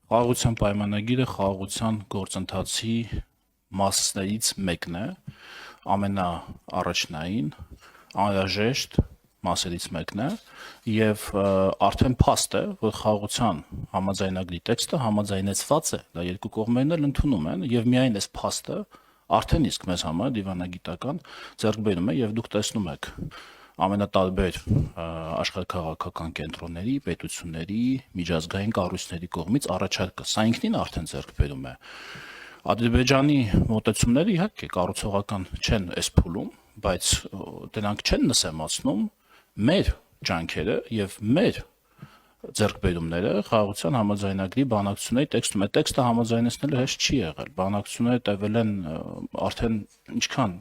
Խաղաղության պայմանագիրը խաղաղության գործընթացի մասներից մեկն է, ամենաառաջնային, անհրաժեշտ մասերից մեկն է եւ արդեն փաստ է, որ խաղաղության համաձայնագրի տեքստը համաձայնեցված է, դա երկու կողմերն էլ ընդունում են եւ միայն այս փաստը արդեն իսկ մեզ համար դիվանագիտական ձեռքբերում է եւ դուք տեսնում եք ամենատարբեր աշխարհաքաղաքական կենտրոնների, պետությունների, միջազգային կառույցների կողմից առաջարկը։ Սա ինքնին արդեն ձեռքբերում է։ Ադրբեջանի մոտեցումները իհարկե կառուցողական չեն այս փուլում, բայց դրանք չեն նսեմացնում մեր ջանքերը եւ մեր ձեռքբերումները խաղաղության համաձայնագրի բանակցությունների տեքստում։ Այդ տեքստը համաձայնեցնելը հեշտ չի եղել։ Բանակցությունները տևել են արդեն ինչքան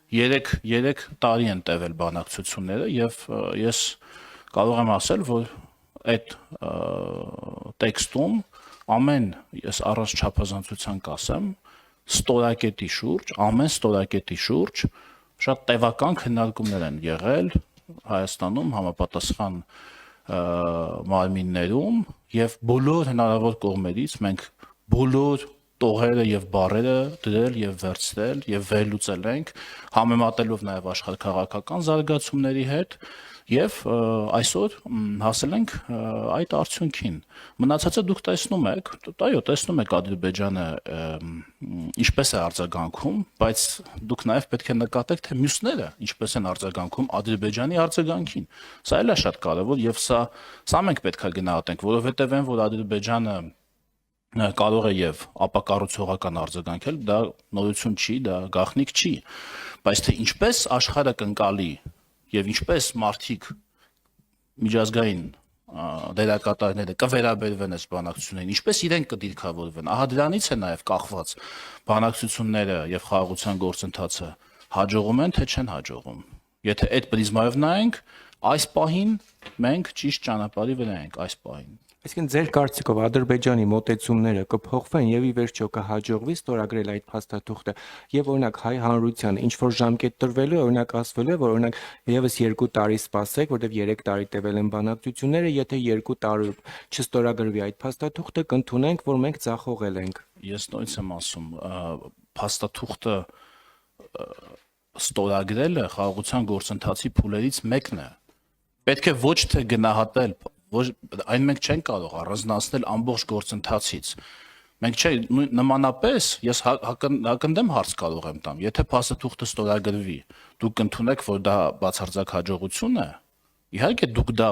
3 տարի են տևել բանակցությունները եւ ես կարող եմ ասել, որ այդ տեքստում ես առանց չափազանցության կասեմ, ամեն ստորակետի շուրջ շատ տևական քննարկումներ են եղել Հայաստանում համապատասխան մարմիններում եւ բոլոր հնարավոր կողմերից մենք բոլոր տողերը եւ բառերը դրել եւ վերցրել եւ վերլուծել ենք, համեմատելով նաեւ աշխարհաքաղաքական զարգացումների հետ եւ այսօր հասել ենք այդ արդյունքին։ Մնացածը դուք տեսնում եք, տեսնում եք Ադրբեջանը ինչպես է արձագանքում, բայց դուք նաեւ պետք է նկատեք, թե մյուսները ինչպես են արձագանքում Ադրբեջանի արձագանքին։ Սա էլ է շատ կարեւոր եւ սա մենք պետք է գնահատենք, որովհետեւ այն որ Ադրբեջանը կարող է եւ ապակառուցողական արձագանքել, դա նորություն չի, դա գաղտնիք չի, բայց թե ինչպես աշխարհը կընկալի եւ ինչպես մարդիկ միջազգային դերակատարները կվերաբերվեն այս բանակցություններին, ինչպես իրենք կդիրքավորվեն, ահա դրանից է նաեւ կախված բանակցությունները եւ խաղաղության գործընթացը հաջողում են թե չեն հաջողում։ Եթե այդ պրիզմայով նայենք, այս պահին մենք ճիշտ ճանապարհի վրա ենք այս պահին։ Այսինքն ձեր կարծիքով Ադրբեջանի մոտեցումները կփոխվեն եւ ի վերջո կհաջողվի ստորագրել այդ փաստաթուղթը եւ օրինակ հայ հանրությանը ինչ որ ժամկետ տրվելու է, օրինակ ասվելու է, որ օրինակ եւս 2 տարի սպասեք, որտեւ 3 տարի տևել են բանակցությունները, եթե 2 տարի չստորագրվի այդ փաստաթուղթը, կընդունենք, որ մենք ձախողել ենք։ Ես նույնց եմ ասում, փաստաթուղթը ստորագրելը խաղաղության գործընթացի փուլերից մեկն է։ Պետք է ոչ թե գնահատել այն մենք չենք կարող առանձնացնել ամբողջ գործընթացից։ Մենք նմանապես ես հակընդդեմ հարց կարող եմ տամ, եթե փաստաթուղթը ստորագրվի, դուք կընդունեք, որ դա բացարձակ հաջողություն է։ Իհարկե դուք դա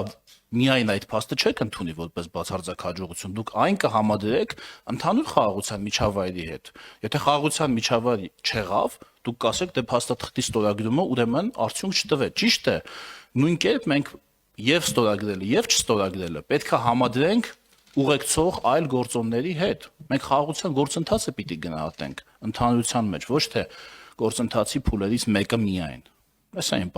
միայն այդ փաստը չեք ընդունի որպես բացարձակ հաջողություն, դուք այն կհամադրեք ընդհանուր խաղաղության միջավայրի հետ։ Եթե խաղաղության միջավայր չեղավ, դուք կասեք, դե փաստաթղթի ստորագրումը ուրեմն արդյունք չտվեց։ Ճիշտ է, նույն կերպ մենք եւ ստորագրելը եւ չստորագրելը պետք է համադրենք ուղեկցող այլ գործոնների հետ։ Մենք խաղաղության գործընթացը պիտի գնահատենք ընդհանրության մեջ, ոչ թե գործընթացի փուլերից մեկը միայն։ Այս է իմ